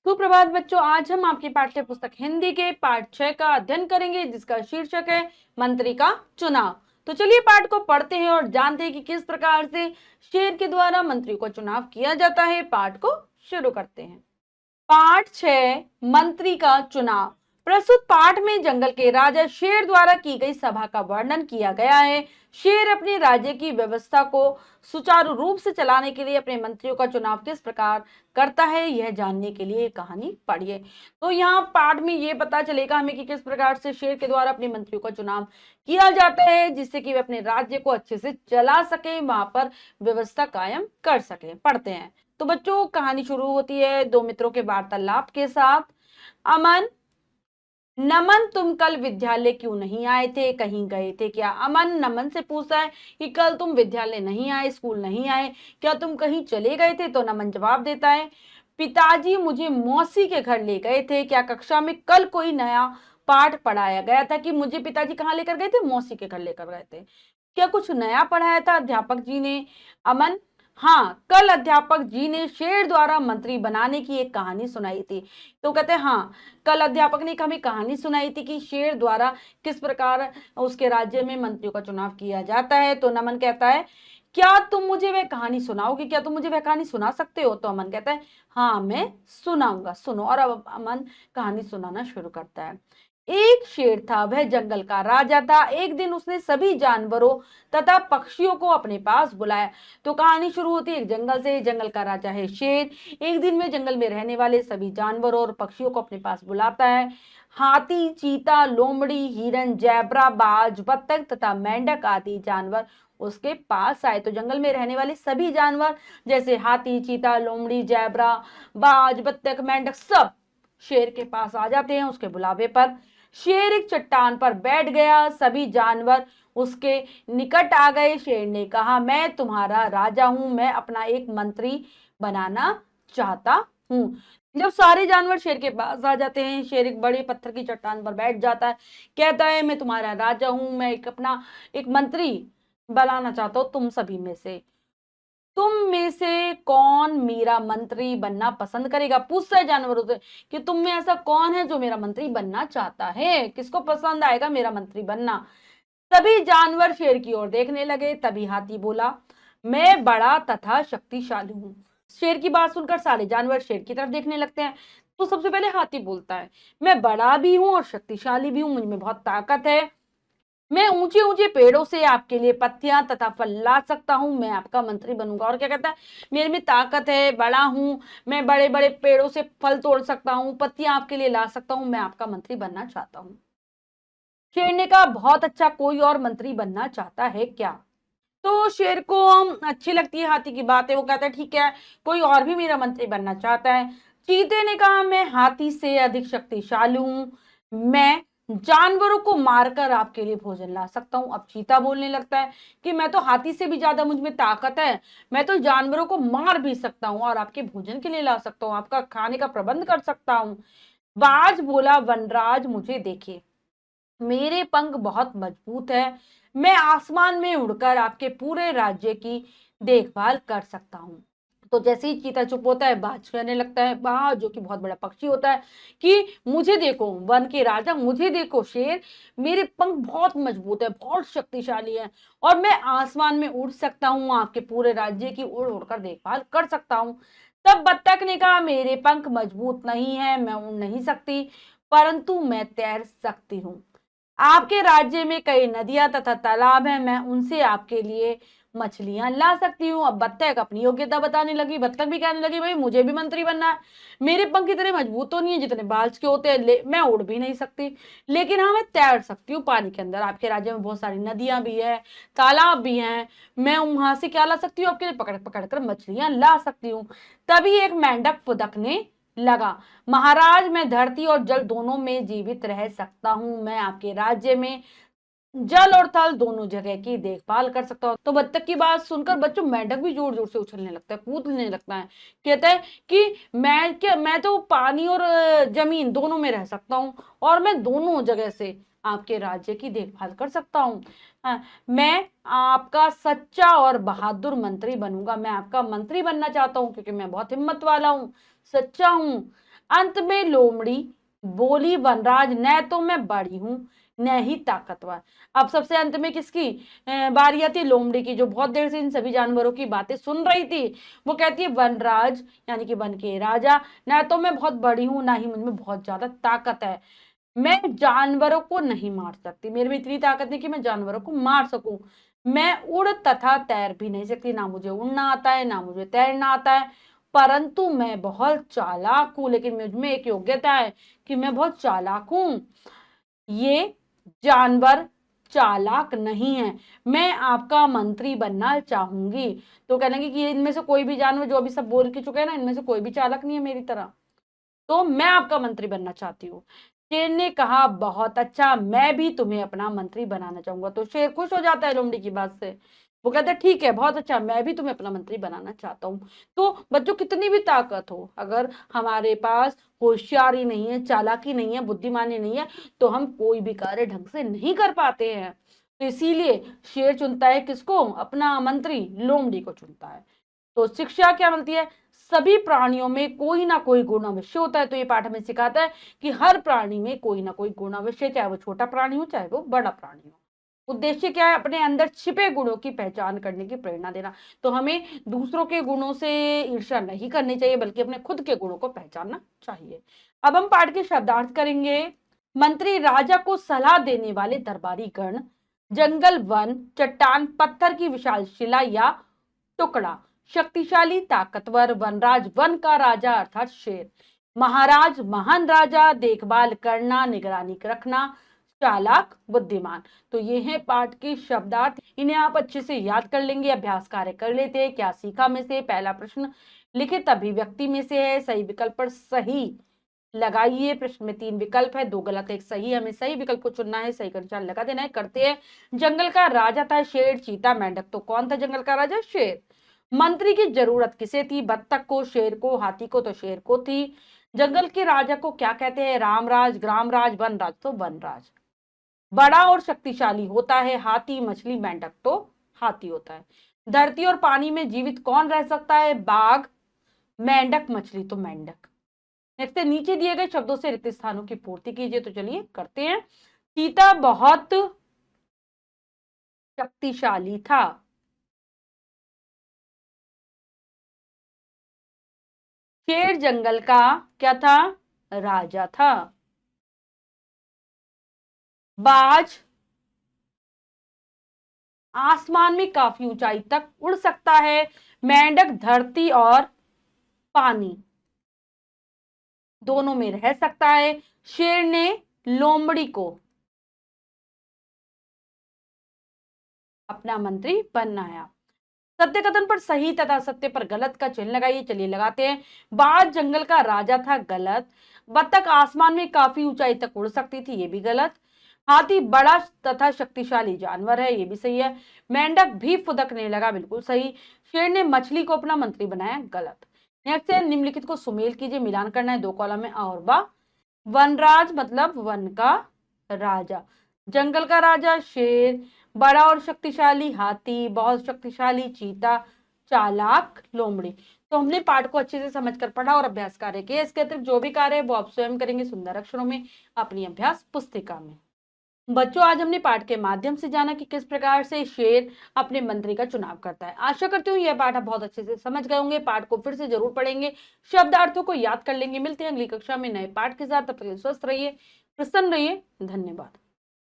सुप्रभात बच्चों, आज हम आपकी पाठ्य पुस्तक हिंदी के पाठ 6 का अध्ययन करेंगे, जिसका शीर्षक है मंत्री का चुनाव। तो चलिए पाठ को पढ़ते हैं और जानते हैं कि किस प्रकार से शेर के द्वारा मंत्री को चुनाव किया जाता है। पाठ को शुरू करते हैं। पाठ 6 मंत्री का चुनाव। प्रस्तुत पाठ में जंगल के राजा शेर द्वारा की गई सभा का वर्णन किया गया है। शेर अपने राज्य की व्यवस्था को सुचारू रूप से चलाने के लिए अपने मंत्रियों का चुनाव किस प्रकार करता है, यह जानने के लिए कहानी पढ़िए। तो यहाँ पाठ में ये पता चलेगा हमें कि किस प्रकार से शेर के द्वारा अपने मंत्रियों का चुनाव किया जाता है, जिससे कि वे अपने राज्य को अच्छे से चला सके, वहां पर व्यवस्था कायम कर सके। पढ़ते हैं। तो बच्चों, कहानी शुरू होती है दो मित्रों के वार्तालाप के साथ। अमन, नमन, तुम कल विद्यालय क्यों नहीं आए थे? कहीं गए थे क्या? अमन नमन से पूछता है कि कल तुम विद्यालय नहीं आए, स्कूल नहीं आए, क्या तुम कहीं चले गए थे? तो नमन जवाब देता है, पिताजी मुझे मौसी के घर ले गए थे। क्या कक्षा में कल कोई नया पाठ पढ़ाया गया था कि मुझे पिताजी कहाँ लेकर गए थे? मौसी के घर लेकर गए थे। क्या कुछ नया पढ़ाया था अध्यापक जी ने? अमन, हाँ, कल अध्यापक जी ने शेर द्वारा मंत्री बनाने की एक कहानी सुनाई थी। तो कहते हैं हाँ, कल अध्यापक ने हमें कहानी सुनाई थी कि शेर द्वारा किस प्रकार उसके राज्य में मंत्रियों का चुनाव किया जाता है। तो नमन कहता है, क्या तुम मुझे वह कहानी सुनाओगे? क्या तुम मुझे वह कहानी सुना सकते हो? तो अमन कहता है, हाँ मैं सुनाऊंगा, सुनो। और अब अमन कहानी सुनाना शुरू करता है। एक शेर था, वह जंगल का राजा था। एक दिन उसने सभी जानवरों तथा पक्षियों को अपने पास बुलाया। तो कहानी शुरू होती है एक जंगल से। जंगल का राजा है शेर। एक दिन में जंगल में रहने वाले सभी जानवरों और पक्षियों को अपने पास बुलाता है। हाथी, चीता, लोमड़ी, हिरन, जैबरा, बाज, बत्तख तथा मेंढक आदि जानवर उसके पास आए। तो जंगल में रहने वाले सभी जानवर जैसे हाथी, चीता, लोमड़ी, जैबरा, बाज, बत्तख, मेंढक सब शेर के पास आ जाते हैं उसके बुलावे पर। शेर एक चट्टान पर बैठ गया। सभी जानवर उसके निकट आ गए। शेर ने कहा, मैं तुम्हारा राजा हूं, मैं अपना एक मंत्री बनाना चाहता हूं। जब सारे जानवर शेर के पास आ जाते हैं, शेर एक बड़े पत्थर की चट्टान पर बैठ जाता है। कहता है, मैं तुम्हारा राजा हूं, मैं अपना एक मंत्री बनाना चाहता हूं तुम सभी में से। तुम में से कौन मेरा मंत्री बनना पसंद करेगा? पूछता है जानवरों से कि तुम में ऐसा कौन है जो मेरा मंत्री बनना चाहता है? किसको पसंद आएगा मेरा मंत्री बनना? सभी जानवर शेर की ओर देखने लगे। तभी हाथी बोला, मैं बड़ा तथा शक्तिशाली हूं। शेर की बात सुनकर सारे जानवर शेर की तरफ देखने लगते हैं। तो सबसे पहले हाथी बोलता है, मैं बड़ा भी हूं और शक्तिशाली भी हूं, मुझ में बहुत ताकत है। मैं ऊंचे ऊंचे पेड़ों से आपके लिए पत्तियां तथा फल ला सकता हूं, मैं आपका मंत्री बनूंगा। और क्या कहता है, मेरे में ताकत है, बड़ा हूं, मैं बड़े बड़े पेड़ों से फल तोड़ सकता हूं, पत्तियां आपके लिए ला सकता हूं, मैं आपका मंत्री बनना चाहता हूं। शेर ने कहा, बहुत अच्छा, कोई और मंत्री बनना चाहता है क्या? तो शेर को अच्छी लगती है हाथी की बातें। वो कहता है, ठीक है, कोई और भी मेरा मंत्री बनना चाहता है। चीते ने कहा, मैं हाथी से अधिक शक्तिशाली हूं, मैं जानवरों को मारकर आपके लिए भोजन ला सकता हूं। अब चीता बोलने लगता है कि मैं तो हाथी से भी ज्यादा मुझ में ताकत है, मैं तो जानवरों को मार भी सकता हूं और आपके भोजन के लिए ला सकता हूं, आपका खाने का प्रबंध कर सकता हूं। बाज बोला, वनराज मुझे देखिए, मेरे पंख बहुत मजबूत है, मैं आसमान में उड़कर आपके पूरे राज्य की देखभाल कर सकता हूँ। तो जैसे ही चीता चुप होता है, बाज कहने लगता है, बाज जो कि बहुत बड़ा पक्षी होता है, कि मुझे देखो वन के राजा, मुझे देखो शेर, मेरे पंख बहुत मजबूत है, बहुत शक्तिशाली है और मैं आसमान में उड़ सकता हूँ, आपके पूरे राज्य की उड़ उड़कर देखभाल कर सकता हूँ। तब बत्तख ने कहा, मेरे पंख मजबूत नहीं है, मैं उड़ नहीं सकती, परंतु मैं तैर सकती हूँ। आपके राज्य में कई नदियां तथा तालाब हैं, मैं उनसे आपके लिए मछलियां ला सकती हूँ। अब बत्तख अपनी योग्यता बताने लगी। बत्तख भी कहने लगी, भाई मुझे भी मंत्री बनना है, मेरे पंख इतने मजबूत तो नहीं है जितने बाज के होते हैं, मैं उड़ भी नहीं सकती, लेकिन हाँ मैं तैर सकती हूँ पानी के अंदर। आपके राज्य में बहुत सारी नदियां भी है, तालाब भी हैं, मैं वहां से क्या ला सकती हूँ, आपके लिए पकड़ पकड़ कर मछलियां ला सकती हूँ। तभी एक मेंढक फुदकने लगा, महाराज मैं धरती और जल दोनों में जीवित रह सकता हूं, मैं आपके राज्य में जल और थल दोनों जगह की देखभाल कर सकता हूं। तो बत्तख की बात सुनकर बच्चों मेंढक भी जोर जोर से उछलने लगता है, कूदने लगता है। कहता है कि मैं तो पानी और जमीन दोनों में रह सकता हूँ और मैं दोनों जगह से आपके राज्य की देखभाल कर सकता हूँ। मैं आपका सच्चा और बहादुर मंत्री बनूंगा, मैं आपका मंत्री बनना चाहता हूँ क्योंकि मैं बहुत हिम्मत वाला हूँ, सच्चा हूँ। अंत में लोमड़ी बोली वनराज, न तो मैं बड़ी हूं न ही ताकतवर। अब सबसे अंत में किसकी बारी आती है? लोमड़ी की, जो बहुत देर से इन सभी जानवरों की बातें सुन रही थी। वो कहती है वनराज यानी कि वन के राजा, न तो मैं बहुत बड़ी हूं ना ही मुझमें बहुत ज्यादा ताकत है, मैं जानवरों को नहीं मार सकती, मेरे में इतनी ताकत नहीं कि मैं जानवरों को मार सकूं, मैं उड़ तथा तैर भी नहीं सकती, ना मुझे उड़ना आता है ना मुझे तैरना आता है, परंतु मैं बहुत चालाक हूं, लेकिन मुझ में एक योग्यता है कि मैं बहुत चालाक हूं। ये जानवर चालाक नहीं है, मैं आपका मंत्री बनना चाहूंगी। तो कहने लगी कि इनमें से कोई भी जानवर, जो अभी सब बोल के चुके हैं ना, इनमें से कोई भी चालाक नहीं है मेरी तरह, तो मैं आपका मंत्री बनना चाहती हूँ। शेर ने कहा बहुत अच्छा, मैं भी तुम्हें अपना मंत्री बनाना चाहूंगा। तो शेर खुश हो जाता है लोमड़ी की बात से, वो कहता है ठीक है, बहुत अच्छा, मैं भी तुम्हें अपना मंत्री बनाना चाहता हूँ। तो बच्चों, कितनी भी ताकत हो, अगर हमारे पास होशियारी नहीं है, चालाकी नहीं है, बुद्धिमानी नहीं है, तो हम कोई भी कार्य ढंग से नहीं कर पाते हैं। तो इसीलिए शेर चुनता है किसको? अपना मंत्री लोमड़ी को चुनता है। तो शिक्षा क्या मिलती है? सभी प्राणियों में कोई ना कोई गुण अवश्य होता है। तो ये पाठ हमें सिखाता है कि हर प्राणी में कोई ना कोई गुण अवश्य, चाहे वो छोटा प्राणी हो चाहे वो बड़ा प्राणी हो। उद्देश्य क्या है? अपने अंदर छिपे गुणों की पहचान करने की प्रेरणा देना। तो हमें दूसरों के गुणों से ईर्ष्या नहीं करनी चाहिए, बल्कि अपने खुद के गुणों को पहचानना चाहिए। अब हम पाठ के शब्दार्थ करेंगे। मंत्री राजा को सलाह देने वाले दरबारी गण, जंगल, वन, चट्टान, पत्थर की विशाल शिला या टुकड़ा, शक्तिशाली ताकतवर, वनराज वन का राजा अर्थात शेर, महाराज महान राजा, देखभाल करना निगरानी रखना, चालाक बुद्धिमान। तो ये है पाठ के शब्दार्थ, इन्हें आप अच्छे से याद कर लेंगे। अभ्यास कार्य कर लेते हैं। क्या सीखा में से पहला प्रश्न लिखित अभिव्यक्ति में से है, सही विकल्प पर सही लगाइए। प्रश्न में 3 विकल्प है, 2 गलत 1 सही, हमें सही विकल्प को चुनना है, सही का निशान लगा देना है। करते हैं। जंगल का राजा था शेर, चीता, मेंढक। तो कौन था जंगल का राजा? शेर। मंत्री की जरूरत किसे थी? बत्तख को, शेर को, हाथी को? तो शेर को थी। जंगल के राजा को क्या कहते हैं? रामराज, ग्रामराज, वनराज? तो वनराज। बड़ा और शक्तिशाली होता है हाथी, मछली, मेंढक? तो हाथी होता है। धरती और पानी में जीवित कौन रह सकता है? बाघ, मेंढक, मछली? तो मेंढक। नेक्स्ट, नीचे दिए गए शब्दों से रिक्त स्थानों की पूर्ति कीजिए। तो चलिए करते हैं। चीता बहुत शक्तिशाली था। शेर जंगल का क्या था? राजा था। बाज आसमान में काफी ऊंचाई तक उड़ सकता है। मेंढक धरती और पानी दोनों में रह सकता है। शेर ने लोमड़ी को अपना मंत्री बनाया। सत्य कथन पर सही तथा सत्य पर गलत का चिन्ह लगाइए। चलिए लगाते हैं। बाज जंगल का राजा था, गलत। बत्तख आसमान में काफी ऊंचाई तक उड़ सकती थी, ये भी गलत। हाथी बड़ा तथा शक्तिशाली जानवर है, ये भी सही है। मेंढक भी फुदकने लगा, बिल्कुल सही। शेर ने मछली को अपना मंत्री बनाया, गलत। नेक्स्ट है, निम्नलिखित को सुमेल कीजिए, मिलान करना है। 2 कॉलम में आ और बा। वनराज मतलब वन का राजा, जंगल का राजा शेर, बड़ा और शक्तिशाली हाथी, बहुत शक्तिशाली चीता, चालाक लोमड़ी। तो हमने पाठ को अच्छे से समझकर पढ़ा और अभ्यास कार्य किया। इसके अतिरिक्त जो भी कार्य है वो आप स्वयं करेंगे सुंदर अक्षरों में अपनी अभ्यास पुस्तिका में। बच्चों, आज हमने पाठ के माध्यम से जाना कि किस प्रकार से शेर अपने मंत्री का चुनाव करता है। आशा करती हूँ यह पाठ आप बहुत अच्छे से समझ गए होंगे। पाठ को फिर से जरूर पढ़ेंगे, शब्दार्थों को याद कर लेंगे। मिलते हैं अगली कक्षा में नए पाठ के साथ। तब तक स्वस्थ रहिए, प्रसन्न रहिए। धन्यवाद।